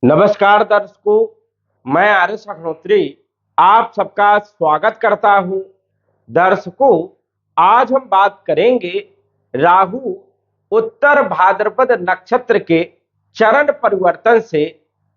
नमस्कार दर्शकों, मैं आर्यस अग्नोत्री आप सबका स्वागत करता हूं। दर्शकों, आज हम बात करेंगे राहु उत्तर भाद्रपद नक्षत्र के चरण परिवर्तन से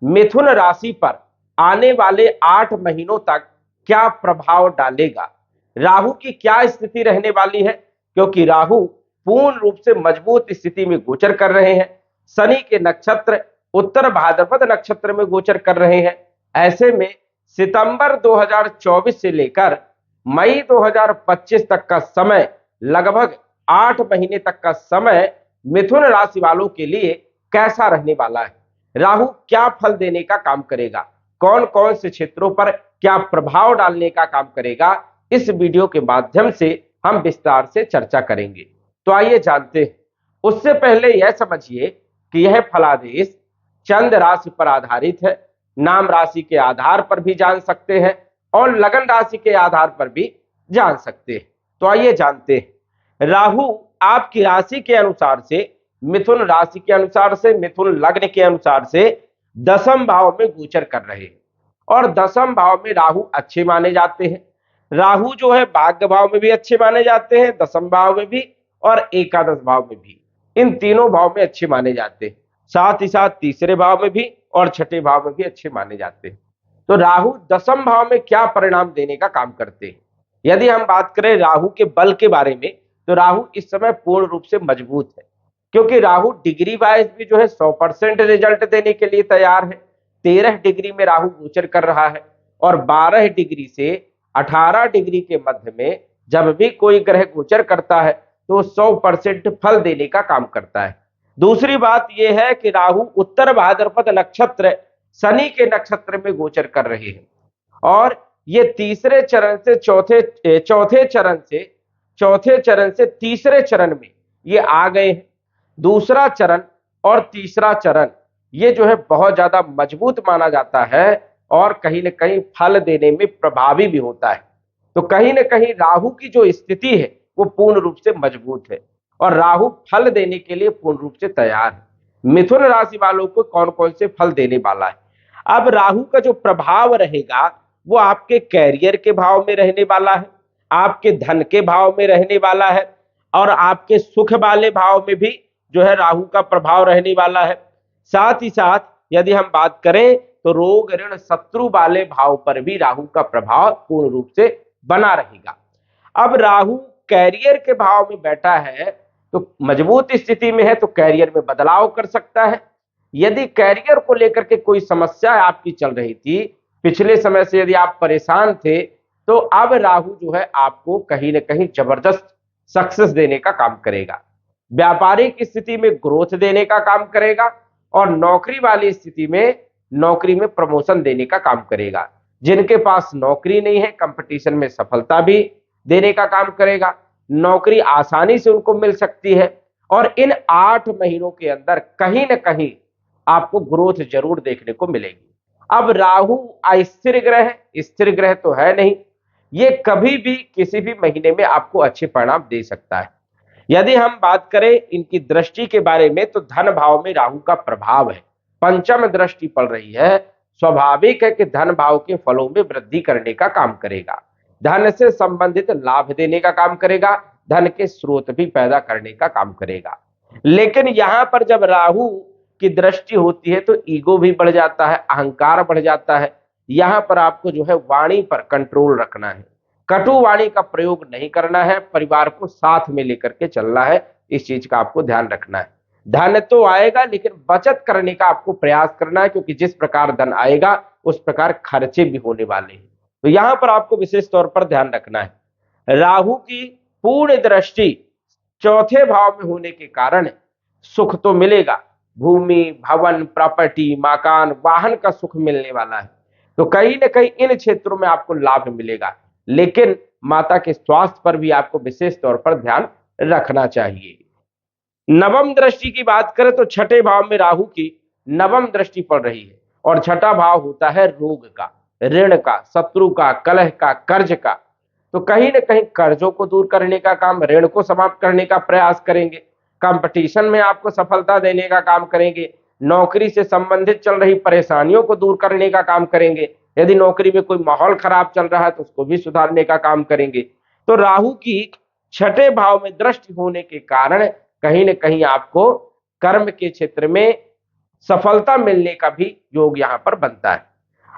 मिथुन राशि पर आने वाले 8 महीनों तक क्या प्रभाव डालेगा। राहु की क्या स्थिति रहने वाली है, क्योंकि राहु पूर्ण रूप से मजबूत स्थिति में गोचर कर रहे हैं। शनि के नक्षत्र उत्तर भाद्रपद नक्षत्र में गोचर कर रहे हैं। ऐसे में सितंबर 2024 से लेकर मई 2025 तक का समय, लगभग 8 महीने तक का समय मिथुन राशि वालों के लिए कैसा रहने वाला है। राहु क्या फल देने का काम करेगा, कौन कौन से क्षेत्रों पर क्या प्रभाव डालने का काम करेगा, इस वीडियो के माध्यम से हम विस्तार से चर्चा करेंगे। तो आइए जानते हैं। उससे पहले यह समझिए कि यह फलादेश चंद राशि पर आधारित है। नाम राशि के आधार पर भी जान सकते हैं और लगन राशि के आधार पर भी जान सकते हैं। तो आइए जानते हैं। राहु आपकी राशि के अनुसार से, मिथुन राशि के अनुसार से, मिथुन लग्न के अनुसार से दसम भाव में गोचर कर रहे हैं और दसम भाव में राहु अच्छे माने जाते हैं। राहु जो है भाग्य भाव में भी अच्छे माने जाते हैं, दसम भाव में भी और एकादश भाव में भी, इन तीनों भाव में अच्छे माने जाते हैं। साथ ही साथ तीसरे भाव में भी और छठे भाव में भी अच्छे माने जाते हैं। तो राहु दसम भाव में क्या परिणाम देने का काम करते हैं। यदि हम बात करें राहु के बल के बारे में, तो राहु इस समय पूर्ण रूप से मजबूत है, क्योंकि राहु डिग्री वाइज भी जो है 100% रिजल्ट देने के लिए तैयार है। 13 डिग्री में राहु गोचर कर रहा है और 12 डिग्री से 18 डिग्री के मध्य में जब भी कोई ग्रह गोचर करता है तो 100% फल देने का काम करता है। दूसरी बात यह है कि राहु उत्तर भाद्रपद नक्षत्र शनि के नक्षत्र में गोचर कर रहे हैं और ये तीसरे चरण से चौथे चरण से तीसरे चरण में ये आ गए हैं। दूसरा चरण और तीसरा चरण ये जो है बहुत ज्यादा मजबूत माना जाता है और कहीं ना कहीं फल देने में प्रभावी भी होता है। तो कहीं ना कहीं राहु की जो स्थिति है वो पूर्ण रूप से मजबूत है और राहु फल देने के लिए पूर्ण रूप से तैयार है। मिथुन राशि वालों को कौन कौन से फल देने वाला है। अब राहु का जो प्रभाव रहेगा वो आपके कैरियर के भाव में रहने वाला है, आपके धन के भाव में रहने वाला है और आपके सुख वाले भाव में भी जो है राहु का प्रभाव रहने वाला है। साथ ही साथ यदि हम बात करें तो रोग ऋण शत्रु वाले भाव पर भी राहु का प्रभाव पूर्ण रूप से बना रहेगा। अब राहु कैरियर के भाव में बैठा है तो मजबूत स्थिति में है, तो कैरियर में बदलाव कर सकता है। यदि कैरियर को लेकर के कोई समस्या आपकी चल रही थी, पिछले समय से यदि आप परेशान थे, तो अब राहु जो है आपको कहीं ना कहीं जबरदस्त सक्सेस देने का काम करेगा। व्यापारिक स्थिति में ग्रोथ देने का काम करेगा और नौकरी वाली स्थिति में नौकरी में प्रमोशन देने का काम करेगा। जिनके पास नौकरी नहीं है, कंपटीशन में सफलता भी देने का काम करेगा। नौकरी आसानी से उनको मिल सकती है और इन 8 महीनों के अंदर कहीं ना कहीं आपको ग्रोथ जरूर देखने को मिलेगी। अब राहु अस्थिर ग्रह है, स्थिर ग्रह तो है नहीं, ये कभी भी किसी भी महीने में आपको अच्छे परिणाम दे सकता है। यदि हम बात करें इनकी दृष्टि के बारे में, तो धन भाव में राहु का प्रभाव है, पंचम दृष्टि पड़ रही है। स्वाभाविक है कि धन भाव के फलों में वृद्धि करने का काम करेगा, धन से संबंधित लाभ देने का काम करेगा, धन के स्रोत भी पैदा करने का काम करेगा। लेकिन यहां पर जब राहु की दृष्टि होती है तो ईगो भी बढ़ जाता है, अहंकार बढ़ जाता है। यहां पर आपको जो है वाणी पर कंट्रोल रखना है, कटु वाणी का प्रयोग नहीं करना है, परिवार को साथ में लेकर के चलना है, इस चीज का आपको ध्यान रखना है। धन तो आएगा लेकिन बचत करने का आपको प्रयास करना है, क्योंकि जिस प्रकार धन आएगा उस प्रकार खर्चे भी होने वाले हैं। तो यहां पर आपको विशेष तौर पर ध्यान रखना है। राहु की पूर्ण दृष्टि चौथे भाव में होने के कारण सुख तो मिलेगा, भूमि भवन प्रॉपर्टी मकान वाहन का सुख मिलने वाला है। तो कहीं ना कहीं इन क्षेत्रों में आपको लाभ मिलेगा, लेकिन माता के स्वास्थ्य पर भी आपको विशेष तौर पर ध्यान रखना चाहिए। नवम दृष्टि की बात करें तो छठे भाव में राहु की नवम दृष्टि पड़ रही है और छठा भाव होता है रोग का, ऋण का, शत्रु का, कलह का, कर्ज का। तो कहीं ना कहीं कर्जों को दूर करने का काम, ऋण को समाप्त करने का प्रयास करेंगे, कंपटीशन में आपको सफलता देने का काम करेंगे, नौकरी से संबंधित चल रही परेशानियों को दूर करने का काम करेंगे। यदि नौकरी में कोई माहौल खराब चल रहा है तो उसको भी सुधारने का काम करेंगे। तो राहु की छठे भाव में दृष्टि होने के कारण कहीं न कहीं आपको कर्म के क्षेत्र में सफलता मिलने का भी योग यहां पर बनता है।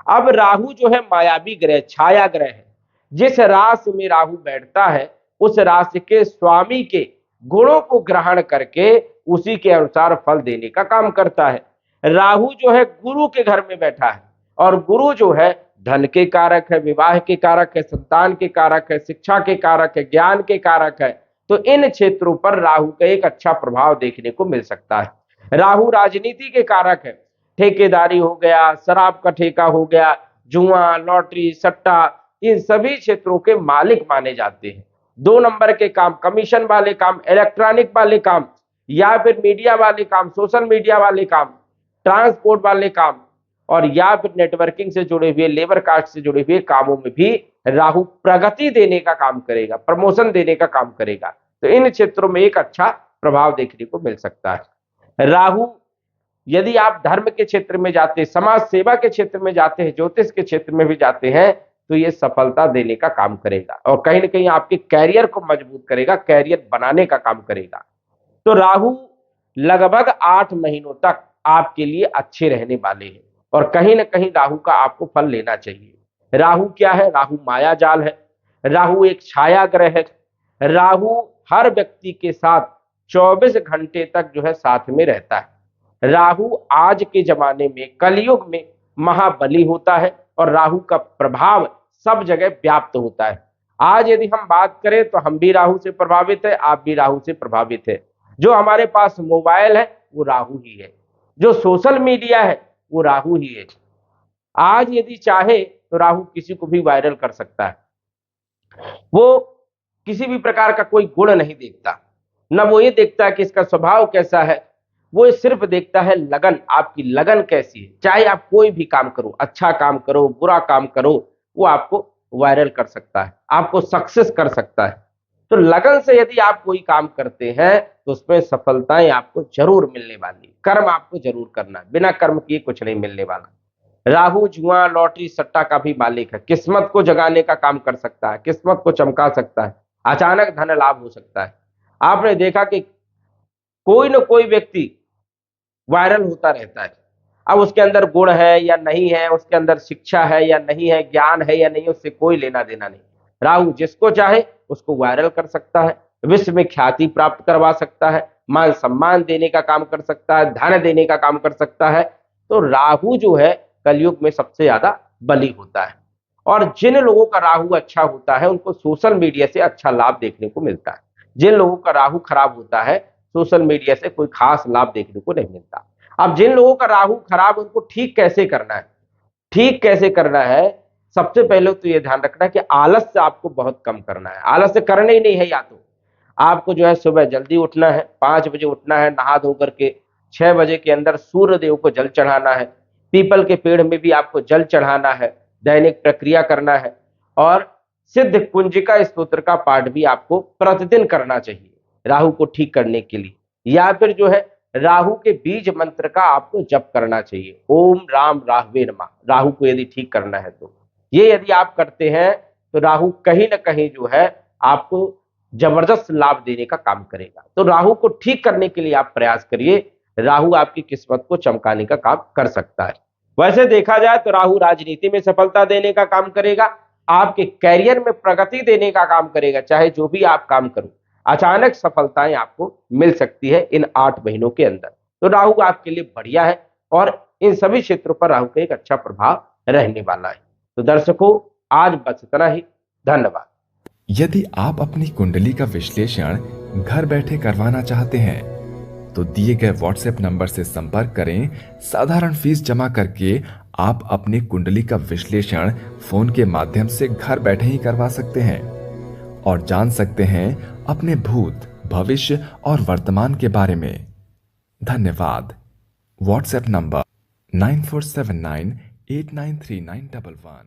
अब राहु जो है मायावी ग्रह, छाया ग्रह है। जिस राशि में राहु बैठता है उस राशि के स्वामी के गुणों को ग्रहण करके उसी के अनुसार फल देने का काम करता है। राहु जो है गुरु के घर में बैठा है और गुरु जो है धन के कारक है, विवाह के कारक है, संतान के कारक है, शिक्षा के कारक है, ज्ञान के कारक है। तो इन क्षेत्रों पर राहु का एक अच्छा प्रभाव देखने को मिल सकता है। राहु राजनीति के कारक है, ठेकेदारी हो गया, शराब का ठेका हो गया, जुआ, लॉटरी, सट्टा, इन सभी क्षेत्रों के मालिक माने जाते हैं। 2 नंबर के काम, कमीशन वाले काम, इलेक्ट्रॉनिक वाले काम या फिर मीडिया वाले काम, सोशल मीडिया वाले काम, ट्रांसपोर्ट वाले काम और या फिर नेटवर्किंग से जुड़े हुए, लेबर कास्ट से जुड़े हुए कामों में भी राहु प्रगति देने का काम करेगा, प्रमोशन देने का काम करेगा। तो इन क्षेत्रों में एक अच्छा प्रभाव देखने को मिल सकता है। राहु यदि आप धर्म के क्षेत्र में जाते हैं, समाज सेवा के क्षेत्र में जाते हैं, ज्योतिष के क्षेत्र में भी जाते हैं तो ये सफलता देने का काम करेगा और कहीं ना कहीं आपके कैरियर को मजबूत करेगा, कैरियर बनाने का काम करेगा। तो राहु लगभग 8 महीनों तक आपके लिए अच्छे रहने वाले हैं और कहीं ना कहीं राहु का आपको फल लेना चाहिए। राहु क्या है? राहु माया जाल है, राहु एक छाया ग्रह है। राहु हर व्यक्ति के साथ 24 घंटे तक जो है साथ में रहता है। राहु आज के जमाने में कलयुग में महाबली होता है और राहु का प्रभाव सब जगह व्याप्त होता है। आज यदि हम बात करें तो हम भी राहु से प्रभावित है, आप भी राहु से प्रभावित है। जो हमारे पास मोबाइल है वो राहु ही है, जो सोशल मीडिया है वो राहु ही है। आज यदि चाहे तो राहु किसी को भी वायरल कर सकता है। वो किसी भी प्रकार का कोई गुण नहीं देखता, न वो ये देखता कि इसका स्वभाव कैसा है, वो सिर्फ देखता है लगन, आपकी लगन कैसी है। चाहे आप कोई भी काम करो, अच्छा काम करो, बुरा काम करो, वो आपको वायरल कर सकता है, आपको सक्सेस कर सकता है। तो लगन से यदि आप कोई काम करते हैं तो उसमें सफलताएं आपको जरूर मिलने वाली। कर्म आपको जरूर करना है, बिना कर्म किए कुछ नहीं मिलने वाला। राहु जुआ, लॉटरी, सट्टा का भी मालिक है, किस्मत को जगाने का काम कर सकता है, किस्मत को चमका सकता है, अचानक धन लाभ हो सकता है। आपने देखा कि कोई न कोई व्यक्ति वायरल होता रहता है। अब उसके अंदर गुण है या नहीं है, उसके अंदर शिक्षा है या नहीं है, ज्ञान है या नहीं, उससे कोई लेना देना नहीं। राहु जिसको चाहे उसको वायरल कर सकता है, विश्व में ख्याति प्राप्त करवा सकता है, मान सम्मान देने का काम कर सकता है, धन देने का काम कर सकता है। तो राहु जो है कलयुग में सबसे ज्यादा बली होता है और जिन लोगों का राहु अच्छा होता है उनको सोशल मीडिया से अच्छा लाभ देखने को मिलता है। जिन लोगों का राहु खराब होता है सोशल मीडिया से कोई खास लाभ देखने को नहीं मिलता। अब जिन लोगों का राहु खराब, उनको ठीक कैसे करना है? ठीक कैसे करना है? सबसे पहले तो ये ध्यान रखना है कि आलस से आपको बहुत कम करना है। आलस से करना ही नहीं है, या तो आपको जो है सुबह जल्दी उठना है, 5 बजे उठना है, नहा धो करके 6 बजे के अंदर सूर्य देव को जल चढ़ाना है, पीपल के पेड़ में भी आपको जल चढ़ाना है, दैनिक प्रक्रिया करना है और सिद्ध कुंजिका स्तोत्र का पाठ भी आपको प्रतिदिन करना चाहिए राहु को ठीक करने के लिए। या फिर जो है राहु के बीज मंत्र का आपको जप करना चाहिए, ओम राम राहवे नमः। राहु को यदि ठीक करना है तो ये यदि आप करते हैं तो राहु कहीं ना कहीं जो है आपको जबरदस्त लाभ देने का काम करेगा। तो राहु को ठीक करने के लिए आप प्रयास करिए, राहु आपकी किस्मत को चमकाने का काम कर सकता है। वैसे देखा जाए तो राहु राजनीति में सफलता देने का काम करेगा, आपके कैरियर में प्रगति देने का काम करेगा। चाहे जो भी आप काम करो, अचानक सफलताएं आपको मिल सकती है इन 8 महीनों के अंदर। तो राहु आपके लिए बढ़िया है और इन सभी क्षेत्रों पर राहु का एक अच्छा प्रभाव रहने वाला है। तो दर्शकों, आज बस इतना ही। धन्यवाद। यदि आप अपनी कुंडली का विश्लेषण घर बैठे करवाना चाहते हैं तो दिए गए व्हाट्सएप नंबर से संपर्क करें। साधारण फीस जमा करके आप अपनी कुंडली का विश्लेषण फोन के माध्यम से घर बैठे ही करवा सकते हैं और जान सकते हैं अपने भूत, भविष्य और वर्तमान के बारे में। धन्यवाद। WhatsApp number 9479893911।